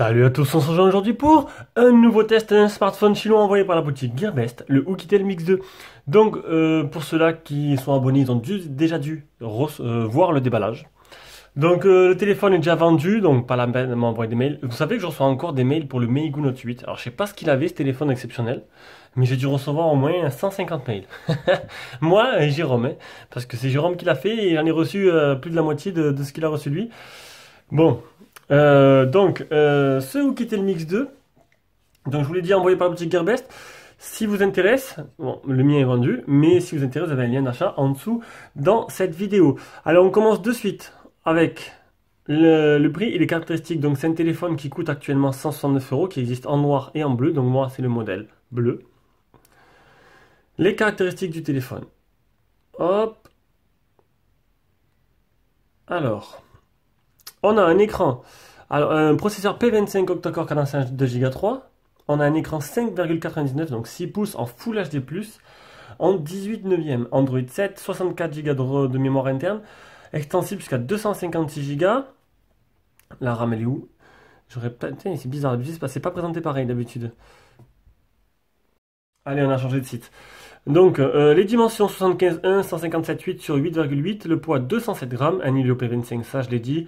Salut à tous, on se rejoint aujourd'hui pour un nouveau test d'un smartphone chinois envoyé par la boutique Gearbest, le Oukitel Mix 2. Donc pour ceux-là qui sont abonnés, ils ont déjà dû voir le déballage. Donc le téléphone est déjà vendu, donc pas la peine de m'envoyer des mails. Vous savez que je reçois encore des mails pour le Meigu Note 8. Alors je sais pas ce qu'il avait ce téléphone exceptionnel, mais j'ai dû recevoir au moins 150 mails. Moi et Jérôme, hein, parce que c'est Jérôme qui l'a fait et j'en ai reçu plus de la moitié de ce qu'il a reçu lui. Bon, ce Oukitel Mix 2, donc je vous l'ai dit, envoyé par la boutique Gearbest. Si vous intéresse, bon, le mien est vendu, mais si vous intéresse, vous avez un lien d'achat en dessous dans cette vidéo. Alors on commence de suite avec le prix et les caractéristiques. Donc c'est un téléphone qui coûte actuellement 169 €, qui existe en noir et en bleu. Donc moi c'est le modèle bleu. Les caractéristiques du téléphone. Hop. Alors, on a un écran. Alors, un processeur P25 octa-core cadencé 2 Go 3. On a un écran 5,99, donc 6 pouces en Full HD+, en 18 neuvième. Android 7, 64 Go de mémoire interne, extensible jusqu'à 256 Go. La RAM, elle est où? J'aurais peut-être... C'est bizarre, c'est pas présenté pareil d'habitude. Allez, on a changé de site. Donc, les dimensions 75,1, 157,8 sur 8,8, le poids 207 grammes, un Helio P25, ça je l'ai dit.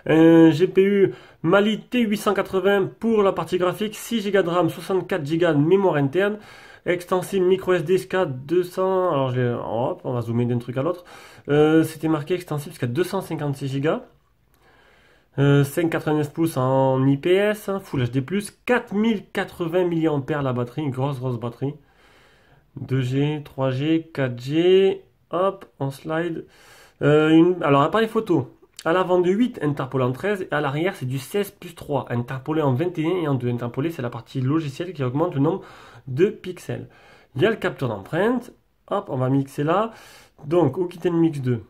GPU Mali T880 pour la partie graphique, 6 Go de RAM, 64 Go de mémoire interne, extensible microSD jusqu'à 200, alors hop, on va zoomer d'un truc à l'autre, c'était marqué extensible jusqu'à 256 Go, 5,89 pouces en IPS, Full HD+, 4080 mAh la batterie, une grosse batterie, 2G, 3G, 4G, hop, on slide, alors appareil photo. À l'avant de 8, interpolé en 13, et à l'arrière c'est du 16 plus 3, interpolé en 21 et en 2. Interpolé, c'est la partie logicielle qui augmente le nombre de pixels. Il y a le capteur d'empreinte, hop, on va mixer là. Donc, Oukitel Mix 2,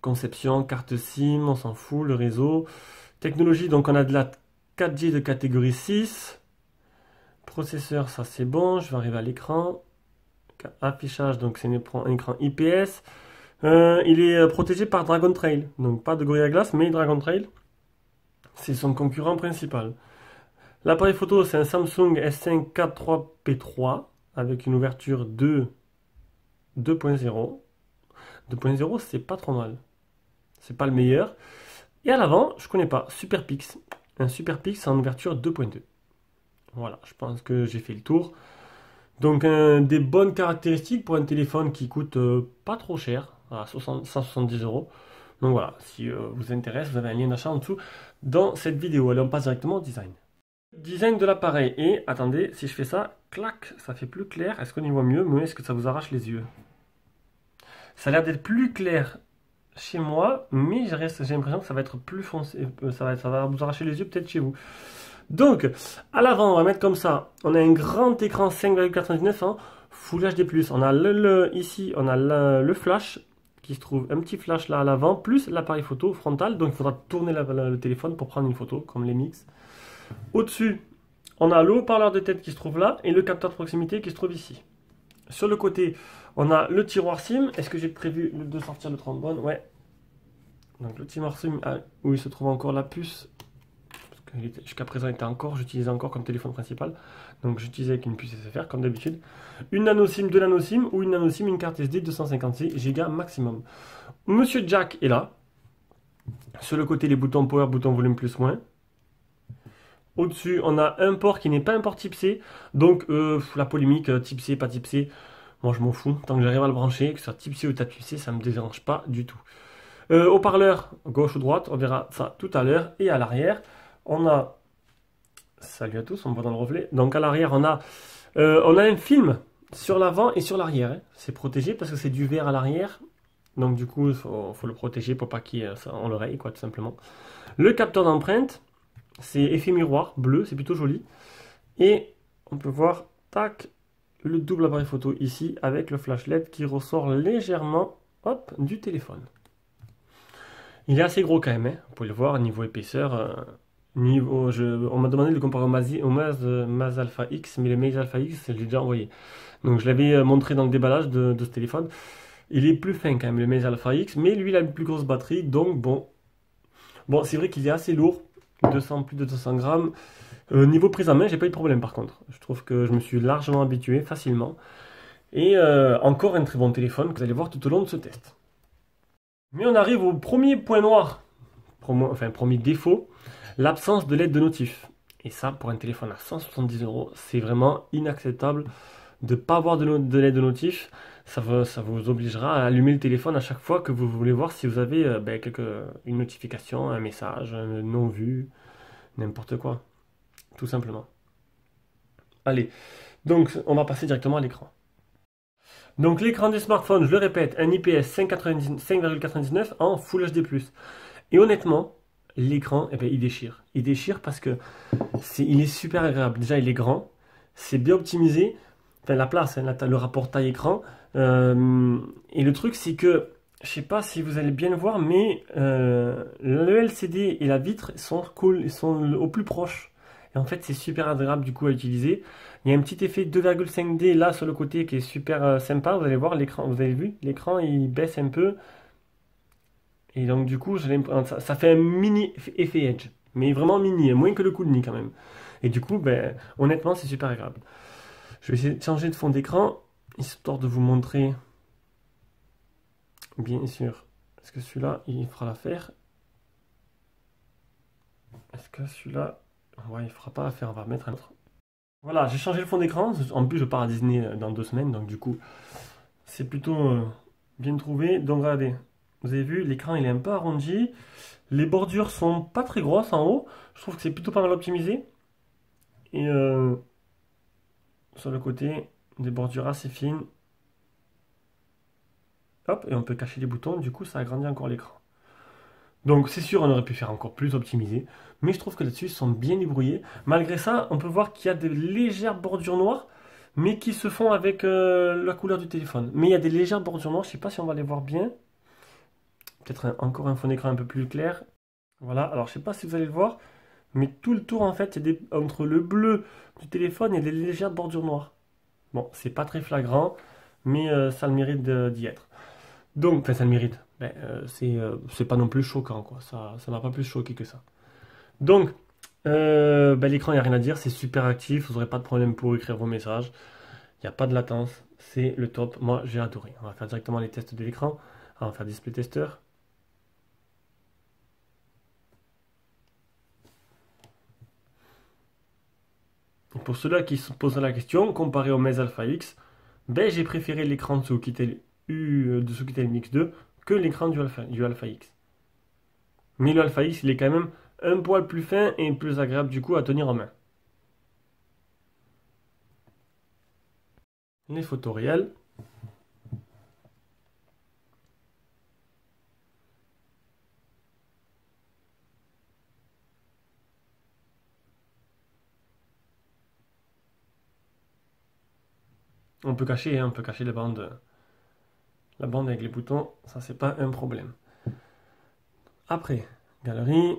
conception, carte SIM, on s'en fout, le réseau. Technologie, donc on a de la 4G de catégorie 6. Processeur, ça c'est bon, je vais arriver à l'écran. Affichage, donc c'est un écran IPS. Il est protégé par Dragon Trail, donc pas de Gorilla Glass, mais Dragon Trail, c'est son concurrent principal. L'appareil photo, c'est un Samsung S5 IV 3P3 avec une ouverture 2.0. 2.0, c'est pas trop mal, c'est pas le meilleur. Et à l'avant, je connais pas, SuperPix, un SuperPix en ouverture 2.2. Voilà, je pense que j'ai fait le tour. Donc des bonnes caractéristiques pour un téléphone qui coûte pas trop cher, à 170 €. Donc voilà, si vous intéresse, vous avez un lien d'achat en dessous dans cette vidéo. Allez, on passe directement au design. Design de l'appareil. Et attendez, si je fais ça, clac, ça fait plus clair. Est-ce qu'on y voit mieux? Mais est-ce que ça vous arrache les yeux? Ça a l'air d'être plus clair chez moi, mais j'ai l'impression que ça va être plus foncé. Ça va vous arracher les yeux peut-être chez vous. Donc, à l'avant, on va mettre comme ça. On a un grand écran 5,99 en Full HD+. On a ici, on a le flash qui se trouve, un petit flash là à l'avant, plus l'appareil photo frontal. Donc, il faudra tourner le téléphone pour prendre une photo, comme les Mix. Au-dessus, on a le haut-parleur de tête qui se trouve là et le capteur de proximité qui se trouve ici. Sur le côté, on a le tiroir SIM. Est-ce que j'ai prévu de sortir le trombone? Ouais. Donc, le tiroir SIM, où il se trouve encore la puce. Jusqu'à présent, j'utilisais encore comme téléphone principal. Donc j'utilisais avec une puce SFR comme d'habitude. Une nano SIM, deux nano SIM ou une nano SIM, une carte SD 256 Go maximum. Monsieur Jack est là. Sur le côté, les boutons power, bouton volume plus moins. Au-dessus, on a un port qui n'est pas un port type C. Donc la polémique, type C, pas type C. Moi je m'en fous. Tant que j'arrive à le brancher, que ce soit type C ou type C, ça ne me dérange pas du tout. Haut-parleur, gauche ou droite, on verra ça tout à l'heure. Et à l'arrière, on a, salut à tous, on me voit dans le reflet. Donc à l'arrière, on a un film sur l'avant et sur l'arrière. Hein. C'est protégé parce que c'est du verre à l'arrière. Donc du coup, il faut le protéger pour pas qu'il y ait ça en l'oreille, quoi, tout simplement. Le capteur d'empreinte, c'est effet miroir, bleu, c'est plutôt joli. Et on peut voir, tac, le double appareil photo ici avec le flash LED qui ressort légèrement, hop, du téléphone. Il est assez gros quand même, hein. Vous pouvez le voir, niveau épaisseur. On m'a demandé de le comparer au Maz Alpha X, mais le Maz Alpha X, je l'ai déjà envoyé. Donc je l'avais montré dans le déballage de ce téléphone. Il est plus fin quand même, le Maz Alpha X, mais lui il a une plus grosse batterie, donc bon. Bon, c'est vrai qu'il est assez lourd. 200, plus de 200 grammes. Niveau prise en main, j'ai pas eu de problème par contre. Je trouve que je me suis largement habitué facilement. Et encore un très bon téléphone que vous allez voir tout au long de ce test. Mais on arrive au premier point noir, enfin premier défaut, l'absence de LED de notif. Et ça, pour un téléphone à 170 euros, c'est vraiment inacceptable de ne pas avoir de LED de notif. Ça vous obligera à allumer le téléphone à chaque fois que vous voulez voir si vous avez une notification, un message, un non-vu, n'importe quoi, tout simplement. Allez, donc on va passer directement à l'écran. Donc l'écran du smartphone, je le répète, un IPS 5,99 en Full HD+. Et honnêtement, l'écran, eh ben, il déchire. Il déchire parce que il est super agréable. Déjà, il est grand, c'est bien optimisé. Enfin, la place, hein, le rapport taille-écran. Et le truc, c'est que, je sais pas si vous allez bien le voir, mais le LCD et la vitre sont cool, ils sont au plus proche. Et en fait, c'est super agréable du coup à utiliser. Il y a un petit effet 2,5D là sur le côté qui est super sympa. Vous allez voir l'écran, vous avez vu, l'écran il baisse un peu. Et donc du coup, ça fait un mini effet Edge. Mais vraiment mini, moins que le Cool quand même. Et du coup, ben, honnêtement, c'est super agréable. Je vais essayer de changer de fond d'écran, histoire de vous montrer, bien sûr, est-ce que celui-là, il fera l'affaire? Est-ce que celui-là, ouais, il fera pas l'affaire, on va mettre un autre. Voilà, j'ai changé le fond d'écran, en plus je pars à Disney dans 2 semaines, donc du coup, c'est plutôt bien trouvé. Donc regardez, vous avez vu, l'écran il est un peu arrondi, les bordures sont pas très grosses en haut, je trouve que c'est plutôt pas mal optimisé. Et sur le côté, des bordures assez fines. Hop, et on peut cacher les boutons, du coup ça agrandit encore l'écran. Donc c'est sûr, on aurait pu faire encore plus optimisé, mais je trouve que là-dessus, ils sont bien débrouillés. Malgré ça, on peut voir qu'il y a de légères bordures noires, mais qui se font avec la couleur du téléphone. Mais il y a des légères bordures noires, je ne sais pas si on va les voir bien. Peut-être encore un fond d'écran un peu plus clair. Voilà, alors je ne sais pas si vous allez le voir, mais tout le tour en fait, entre le bleu du téléphone et des légères bordures noires. Bon, c'est pas très flagrant, mais ça a le mérite d'y être. Donc, enfin, ça le mérite. Ben, c'est pas non plus choquant, quoi. Ça m'a pas plus choqué que ça. Donc, ben, l'écran, il n'y a rien à dire. C'est super actif. Vous n'aurez pas de problème pour écrire vos messages. Il n'y a pas de latence. C'est le top. Moi, j'ai adoré. On va faire directement les tests de l'écran. On va faire display tester. Et pour ceux-là qui se posent la question, comparé au Meizu Alpha X, ben, j'ai préféré l'écran de Souquitel Mix 2 que l'écran du Alpha X. Mais le Alpha X, il est quand même un poil plus fin et plus agréable du coup à tenir en main. Les photos réelles. On peut cacher, hein, on peut cacher la bande avec les boutons, ça c'est pas un problème. Après, galerie,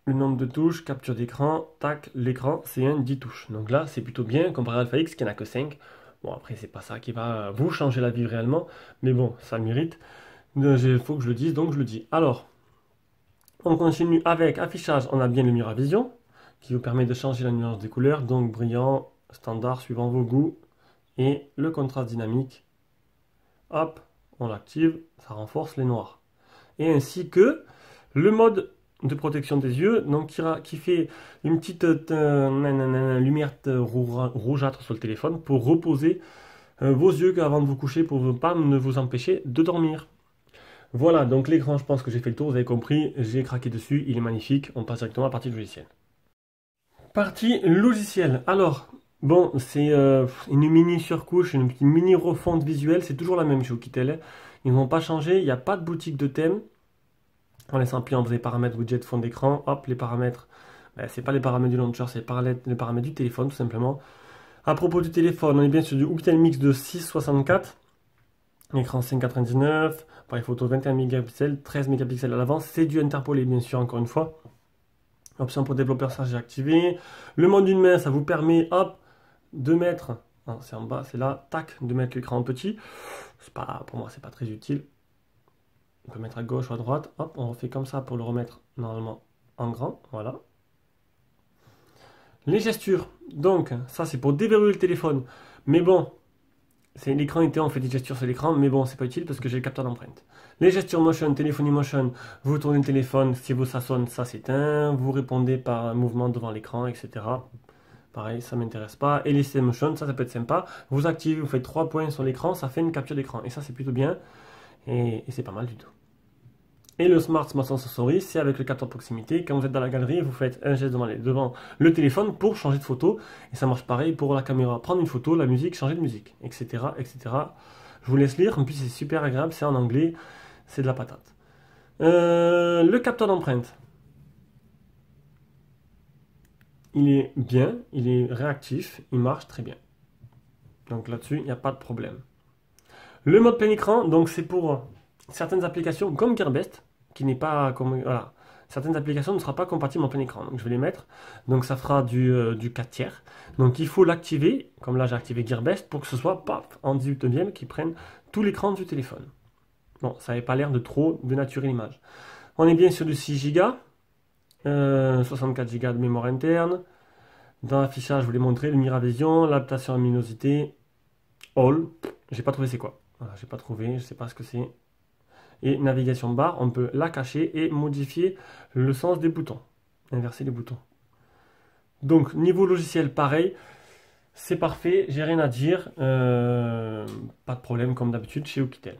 le nombre de touches, capture d'écran, tac, l'écran, c'est un 10 touches. Donc là, c'est plutôt bien comparé à Alpha X qui en a que 5. Bon, après, c'est pas ça qui va vous changer la vie réellement, mais bon, ça le mérite. Il faut que je le dise, donc je le dis. Alors, on continue avec affichage, on a bien le Miravision, qui vous permet de changer la nuance des couleurs, donc brillant, standard, suivant vos goûts, et le contraste dynamique. Hop, on l'active, ça renforce les noirs. Et ainsi que le mode de protection des yeux, donc qui fait une petite lumière rougeâtre sur le téléphone pour reposer vos yeux avant de vous coucher, pour ne pas vous empêcher de dormir. Voilà, donc l'écran, je pense que j'ai fait le tour, vous avez compris, j'ai craqué dessus, il est magnifique, on passe directement à la partie logicielle. Partie logicielle, alors, bon, c'est une mini surcouche, une petite mini refonte visuelle, c'est toujours la même chose Oukitel. Ils n'ont pas changé, il n'y a pas de boutique de thème. En laissant pliant, vous avez paramètres, widget, fond d'écran, hop, les paramètres. Ben, c'est pas les paramètres du launcher, c'est les paramètres du téléphone tout simplement. À propos du téléphone, on est bien sur du Oukitel Mix de 6,64. Écran 5,99, appareil photo 21 mégapixels, 13 mégapixels à l'avant, c'est du interpolé bien sûr encore une fois. Option pour développeur, ça j'ai activé. Le mode d'une main, ça vous permet, hop, de mettre, c'est en bas, c'est là, tac, de mettre l'écran en petit. Pour moi, c'est pas très utile. On peut mettre à gauche ou à droite, hop, on refait comme ça pour le remettre normalement en grand, voilà. Les gestures, donc ça c'est pour déverrouiller le téléphone. Mais bon, c'est l'écran éteint, on fait des gestures sur l'écran, mais bon, c'est pas utile parce que j'ai le capteur d'empreinte. Les gestures motion, téléphonie motion, vous tournez le téléphone, si ça sonne, ça s'éteint, vous répondez par un mouvement devant l'écran, etc. Pareil, ça m'intéresse pas. Et les slow motion, ça peut être sympa. Vous activez, vous faites 3 points sur l'écran, ça fait une capture d'écran. Et ça, c'est plutôt bien. Et c'est pas mal du tout. Et le Smart Motion Sensory, c'est avec le capteur de proximité. Quand vous êtes dans la galerie, vous faites un geste devant le téléphone pour changer de photo. Et ça marche pareil pour la caméra. Prendre une photo, la musique, changer de musique, etc. etc. Je vous laisse lire. En plus, c'est super agréable. C'est en anglais. C'est de la patate. Le capteur d'empreinte. Il est bien. Il est réactif. Il marche très bien. Donc là-dessus, il n'y a pas de problème. Le mode plein écran, donc c'est pour certaines applications comme Gearbest, qui n'est pas comme. Voilà. Certaines applications ne sera pas compatibles en plein écran. Donc je vais les mettre. Donc ça fera du 4 tiers. Donc il faut l'activer, comme là j'ai activé Gearbest, pour que ce soit paf, en 18 neuvième qui prenne tout l'écran du téléphone. Bon, ça n'avait pas l'air de trop dénaturer l'image. On est bien sur du 6 Go, 64 Go de mémoire interne. Dans l'affichage, je vous l'ai montré, le Miravision, l'adaptation à luminosité, All, j'ai pas trouvé c'est quoi. Voilà, j'ai pas trouvé, je sais pas ce que c'est. Et navigation barre, on peut la cacher et modifier le sens des boutons. Inverser les boutons. Donc niveau logiciel, pareil, c'est parfait, j'ai rien à dire. Pas de problème comme d'habitude chez Oukitel.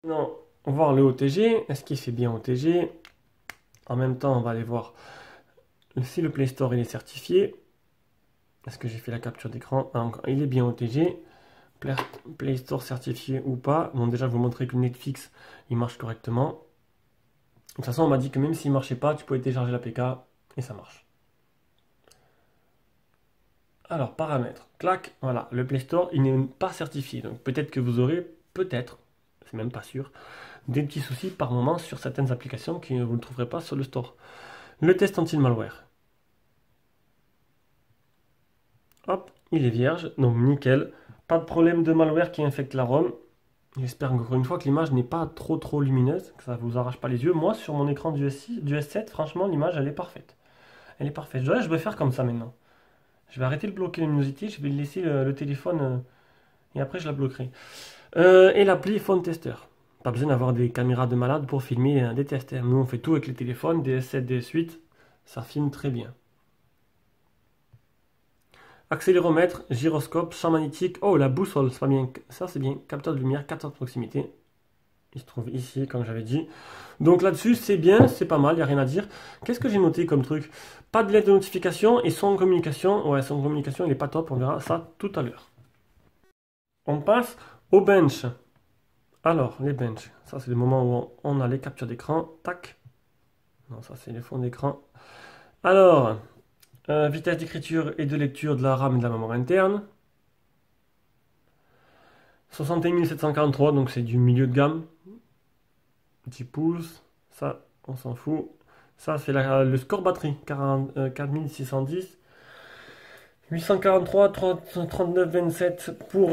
Non, on va voir le OTG. Est-ce qu'il fait bien OTG? En même temps, on va aller voir si le Play Store il est certifié. Est-ce que j'ai fait la capture d'écran? Il est bien OTG. Play Store certifié ou pas. Bon, déjà, je vais vous montrer que Netflix, il marche correctement. De toute façon, on m'a dit que même s'il ne marchait pas, tu pouvais télécharger l'APK et ça marche. Alors, paramètres. Clac, voilà. Le Play Store, il n'est pas certifié. Donc, peut-être que vous aurez, peut-être, c'est même pas sûr, des petits soucis par moment sur certaines applications que vous ne trouverez pas sur le store. Le test anti-malware. Hop, il est vierge, donc nickel. Pas de problème de malware qui infecte la ROM. J'espère encore une fois que l'image n'est pas trop lumineuse, que ça ne vous arrache pas les yeux. Moi, sur mon écran du S7, franchement, l'image, elle est parfaite. Elle est parfaite. Je vais faire comme ça maintenant. Je vais arrêter de bloquer la luminosité, je vais laisser le téléphone et après je la bloquerai. Et l'appli Phone Tester. Pas besoin d'avoir des caméras de malade pour filmer des tests. Nous, on fait tout avec les téléphones, des S7, des S8. Ça filme très bien. Accéléromètre, gyroscope, champ magnétique. Oh, la boussole, c'est pas bien. Ça, c'est bien. Capteur de lumière, capteur de proximité. Il se trouve ici, comme j'avais dit. Donc là-dessus, c'est bien, c'est pas mal, il n'y a rien à dire. Qu'est-ce que j'ai noté comme truc? Pas de lettre de notification et son communication. Ouais, son communication, il n'est pas top. On verra ça tout à l'heure. On passe au bench. Alors, les benches. Ça, c'est le moment où on a les captures d'écran. Tac. Non, ça, c'est les fonds d'écran. Alors, vitesse d'écriture et de lecture de la RAM et de la mémoire interne. 61 743, donc c'est du milieu de gamme. 10 pouces. Ça, on s'en fout. Ça, c'est le score batterie. 4610. 843, 39, 27 pour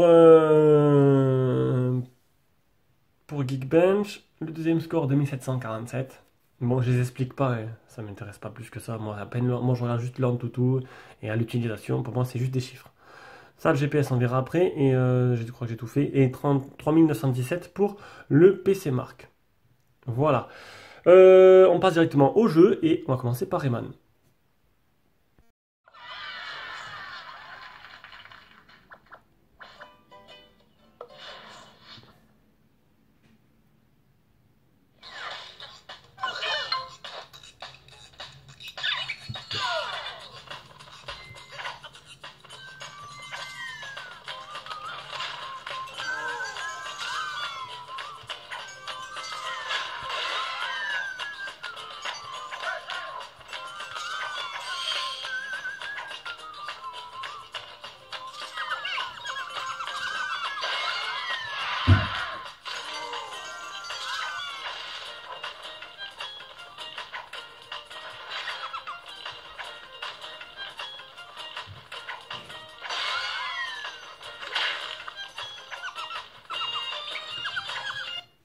Geekbench. Le deuxième score, 2747. Bon, je les explique pas, ça m'intéresse pas plus que ça. Moi, à peine, moi, je regarde juste l'Antutu et à l'utilisation. Pour moi, c'est juste des chiffres. Ça, le GPS, on verra après. Et je crois que j'ai tout fait. Et 3917 pour le PC Mark. Voilà. On passe directement au jeu et on va commencer par Rayman.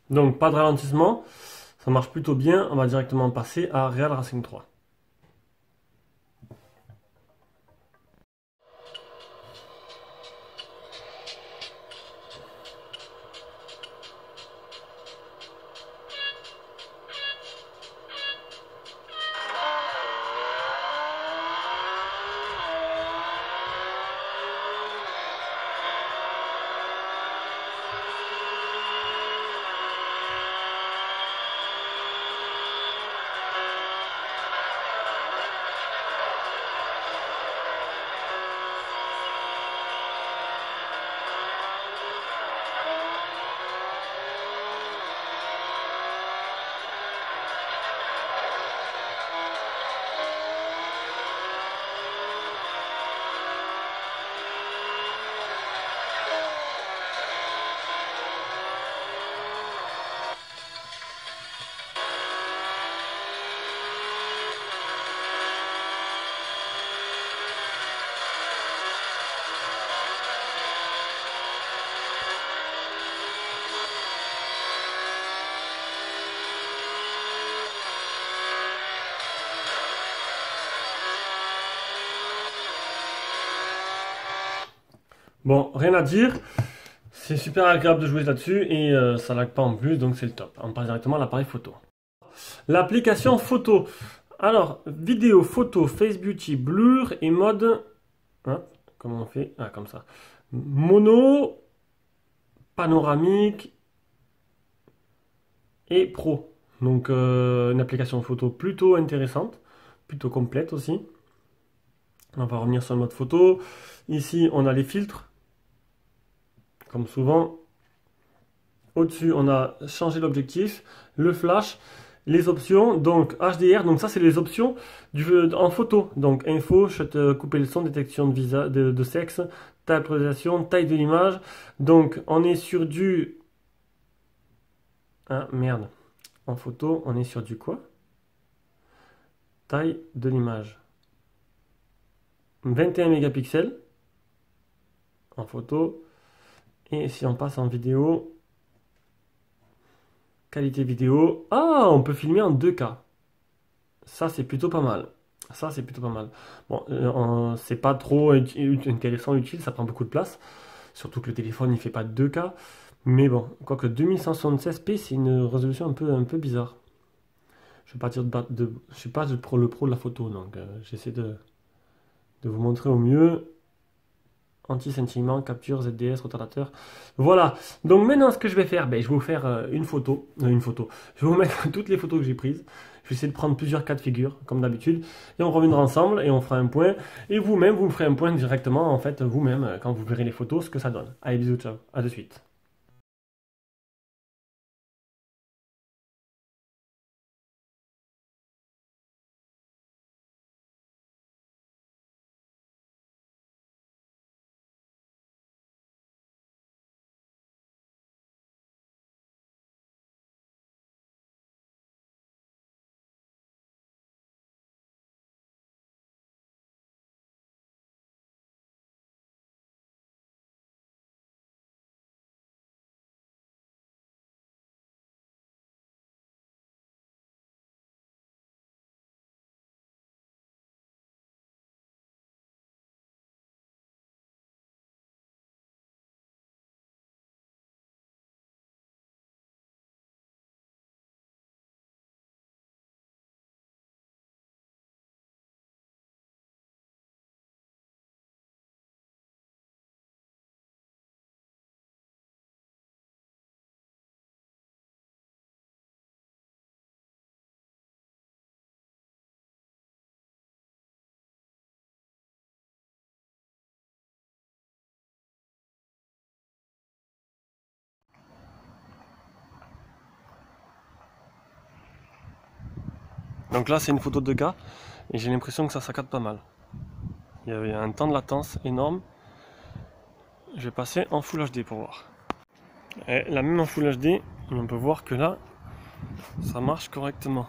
Donc pas de ralentissement, ça marche plutôt bien, on va directement passer à Real Racing 3. Bon, rien à dire. C'est super agréable de jouer là-dessus et ça lag pas en plus, donc c'est le top. On passe directement à l'appareil photo. L'application photo. Alors, vidéo, photo, Face Beauty, blur et mode... Hein, comment on fait? Ah, comme ça. Mono, panoramique et pro. Donc, une application photo plutôt intéressante, plutôt complète aussi. On va revenir sur le mode photo. Ici, on a les filtres, comme souvent. Au-dessus, on a changé l'objectif, le flash, les options, donc HDR, donc ça c'est les options en photo. Donc info, couper le son, détection de, de sexe, taille de polarisation, taille de l'image. Donc on est sur du... Ah merde, en photo, on est sur du quoi? Taille de l'image. 21 mégapixels en photo. Et si on passe en vidéo... Qualité vidéo. Ah, on peut filmer en 2K. Ça, c'est plutôt pas mal. Ça, c'est plutôt pas mal. Bon, c'est pas trop intéressant, utile, ça prend beaucoup de place. Surtout que le téléphone, il fait pas 2K. Mais bon, quoique 2176p, c'est une résolution un peu bizarre. Je vais partir je suis pas le pro de la photo, donc j'essaie de vous montrer au mieux. Anti-scintillement, capture, ZDS, retardateur. Voilà. Donc maintenant, ce que je vais faire, ben, je vais vous faire une photo. Je vais vous mettre toutes les photos que j'ai prises. Je vais essayer de prendre plusieurs cas de figure, comme d'habitude. Et on reviendra ensemble et on fera un point. Et vous-même, vous me ferez un point directement, en fait, vous-même, quand vous verrez les photos, ce que ça donne. Allez, bisous, ciao. À de suite. Donc là, c'est une photo de gars. Et j'ai l'impression que ça saccade pas mal. Il y avait un temps de latence énorme. Je vais passer en Full HD pour voir. Et la même en Full HD, on peut voir que là, ça marche correctement.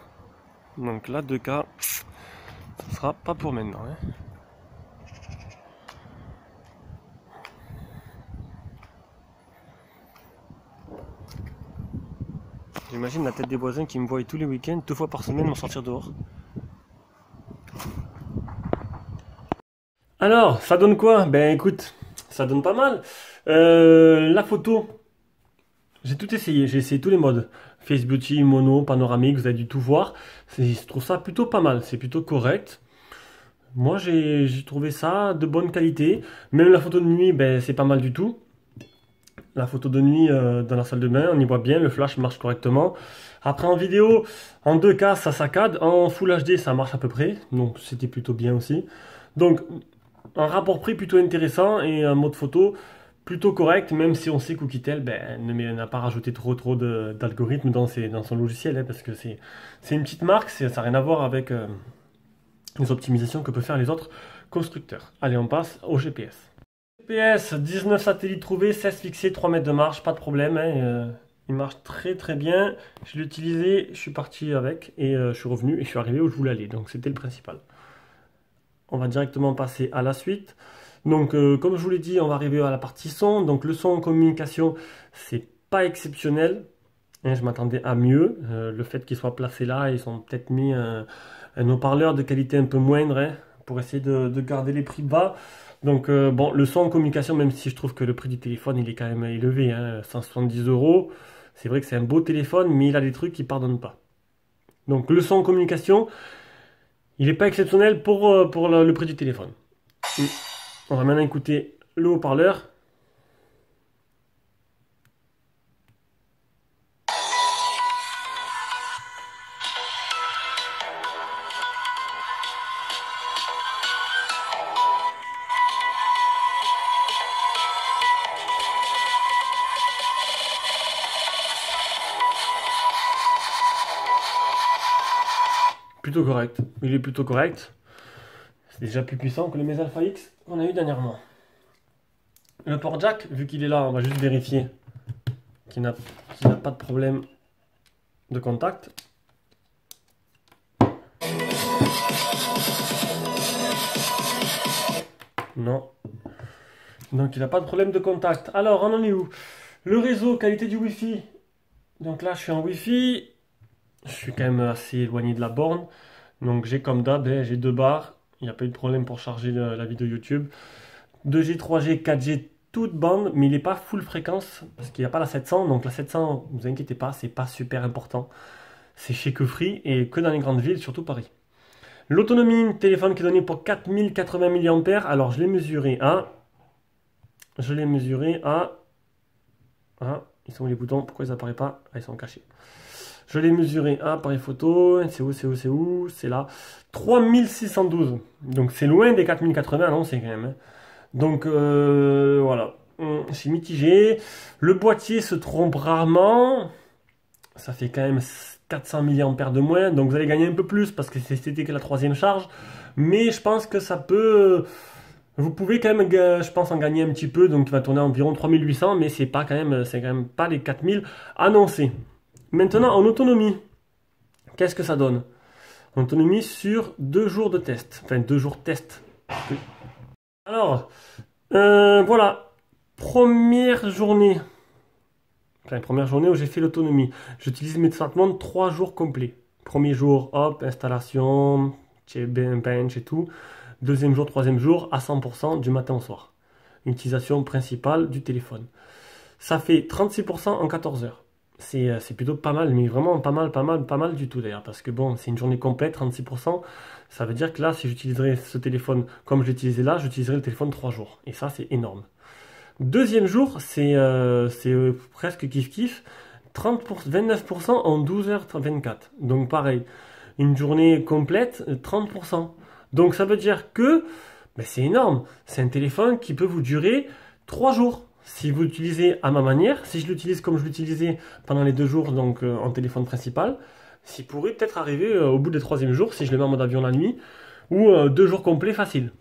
Donc là, 2K, ça sera pas pour maintenant. Hein. J'imagine la tête des voisins qui me voient tous les week-ends, 2 fois par semaine, m'en sortir dehors. Alors, ça donne quoi? Ben écoute, ça donne pas mal. La photo, j'ai tout essayé, j'ai essayé tous les modes. Face Beauty, mono, panoramique, vous avez dû tout voir. Je trouve ça plutôt pas mal, c'est plutôt correct. Moi, j'ai trouvé ça de bonne qualité. Même la photo de nuit, ben, c'est pas mal du tout. La photo de nuit dans la salle de bain, on y voit bien, le flash marche correctement. Après en vidéo, en 2K ça saccade, en Full HD ça marche à peu près, donc c'était plutôt bien aussi. Donc un rapport prix plutôt intéressant et un mode photo plutôt correct, même si on sait qu'Oukitel ben, n'a pas rajouté trop d'algorithmes dans son logiciel, hein, parce que c'est une petite marque, ça n'a rien à voir avec les optimisations que peuvent faire les autres constructeurs. Allez, on passe au GPS. GPS, 19 satellites trouvés, 16 fixés, 3 mètres de marche, pas de problème. Hein, il marche très bien. Je l'ai utilisé, je suis parti avec et je suis revenu et je suis arrivé où je voulais aller. Donc c'était le principal. On va directement passer à la suite. Donc comme je vous l'ai dit, on va arriver à la partie son. Donc le son en communication, c'est pas exceptionnel. Hein, je m'attendais à mieux. Le fait qu'il soit placé là, ils ont peut-être mis un haut-parleur de qualité un peu moindre, hein, pour essayer de garder les prix bas. Donc bon, le son en communication, même si je trouve que le prix du téléphone il est quand même élevé, hein, 170 euros, c'est vrai que c'est un beau téléphone, mais il a des trucs qui pardonnent pas. Donc le son en communication, il n'est pas exceptionnel pour le prix du téléphone. On va maintenant écouter le haut-parleur. Plutôt correct. Il est plutôt correct. C'est déjà plus puissant que le Mesa Alpha X qu'on a eu dernièrement. Le port jack, vu qu'il est là, on va juste vérifier qu'il n'a pas de problème de contact. Non. Donc il n'a pas de problème de contact. Alors, on en est où? Le réseau, qualité du Wi-Fi. Donc là, je suis en Wi-Fi. Je suis quand même assez éloigné de la borne. Donc j'ai comme d'hab, j'ai 2 barres. Il n'y a pas eu de problème pour charger la vidéo YouTube. 2G, 3G, 4G, toute bande, mais il n'est pas full fréquence parce qu'il n'y a pas la 700. Donc la 700, ne vous inquiétez pas, c'est pas super important. C'est chez que Free et que dans les grandes villes, surtout Paris. L'autonomie, téléphone qui est donné pour 4080 mAh. Alors je l'ai mesuré à. Ah, ils sont où les boutons? Pourquoi ils n'apparaissent pas? Ah, ils sont cachés. Je l'ai mesuré à appareil photo. C'est où? C'est là. 3612. Donc c'est loin des 4080, non, c'est quand même. Hein. Donc voilà. C'est mitigé. Le boîtier se trompe rarement. Ça fait quand même 400 mAh de moins. Donc vous allez gagner un peu plus parce que c'était que la 3e charge. Mais je pense que ça peut. Vous pouvez quand même, je pense, en gagner un petit peu. Donc il va tourner à environ 3800. Mais c'est quand même pas les 4000 annoncés. Maintenant, en autonomie, qu'est-ce que ça donne? En autonomie sur 2 jours de test. Enfin, 2 jours test. Alors, voilà. Première journée. Enfin, première journée où j'ai fait l'autonomie. J'utilise mes smartphones 3 jours complets. Premier jour, hop, installation, bench et tout. Deuxième jour, troisième jour, à 100% du matin au soir. Utilisation principale du téléphone. Ça fait 36% en 14 heures. C'est plutôt pas mal, mais vraiment pas mal du tout d'ailleurs. Parce que bon, c'est une journée complète, 36%. Ça veut dire que là, si j'utiliserais ce téléphone comme je l'utilisais là, j'utiliserais le téléphone 3 jours. Et ça, c'est énorme. Deuxième jour, c'est presque kiff-kiff. 29% en 12h24. Donc pareil, une journée complète, 30%. Donc ça veut dire que ben, c'est énorme. C'est un téléphone qui peut vous durer 3 jours. Si vous l'utilisez à ma manière, si je l'utilise comme je l'utilisais pendant les 2 jours donc en téléphone principal, s'il pourrait peut-être arriver au bout des 3e jours si je le mets en mode avion la nuit, ou 2 jours complets facile.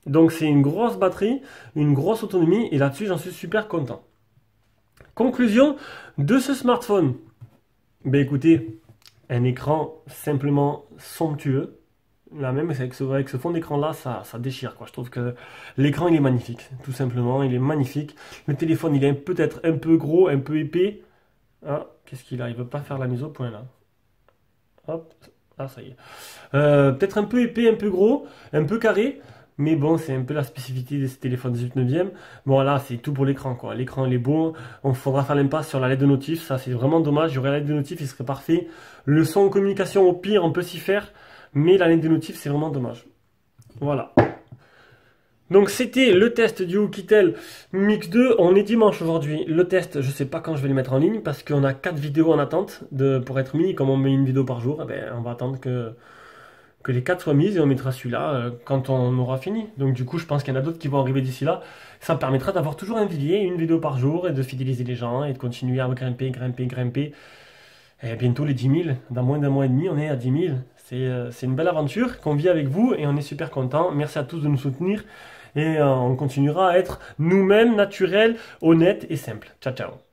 Donc c'est une grosse batterie, une grosse autonomie, et là-dessus j'en suis super content. Conclusion de ce smartphone. Ben écoutez, un écran simplement somptueux. Là même avec ce fond d'écran là, ça déchire quoi. Je trouve que l'écran il est magnifique, tout simplement, il est magnifique. Le téléphone il est peut-être un peu gros, un peu épais. Ah, qu'est-ce qu'il a? Il veut pas faire la mise au point là. Hop, ah ça y est. Peut-être un peu épais, un peu gros, un peu carré. Mais bon, c'est un peu la spécificité de ces téléphones 18/9e. Bon, là, c'est tout pour l'écran, quoi. L'écran, il est beau. On faudra faire l'impasse sur la LED de notif. Ça, c'est vraiment dommage. Il y aurait la LED de notif, il serait parfait. Le son en communication, au pire, on peut s'y faire. Mais la LED de notif, c'est vraiment dommage. Voilà. Donc, c'était le test du Oukitel Mix 2. On est dimanche aujourd'hui. Le test, je sais pas quand je vais le mettre en ligne parce qu'on a 4 vidéos en attente pour être mis. Comme on met une vidéo par jour, eh ben, on va attendre que les 4 soient mises et on mettra celui-là quand on aura fini. Donc du coup, je pense qu'il y en a d'autres qui vont arriver d'ici là. Ça me permettra d'avoir toujours un pilier, une vidéo par jour et de fidéliser les gens et de continuer à grimper. Et bientôt les 10 000. Dans moins d'un mois et demi, on est à 10 000. C'est une belle aventure qu'on vit avec vous et on est super content. Merci à tous de nous soutenir et on continuera à être nous-mêmes, naturels, honnêtes et simples. Ciao, ciao.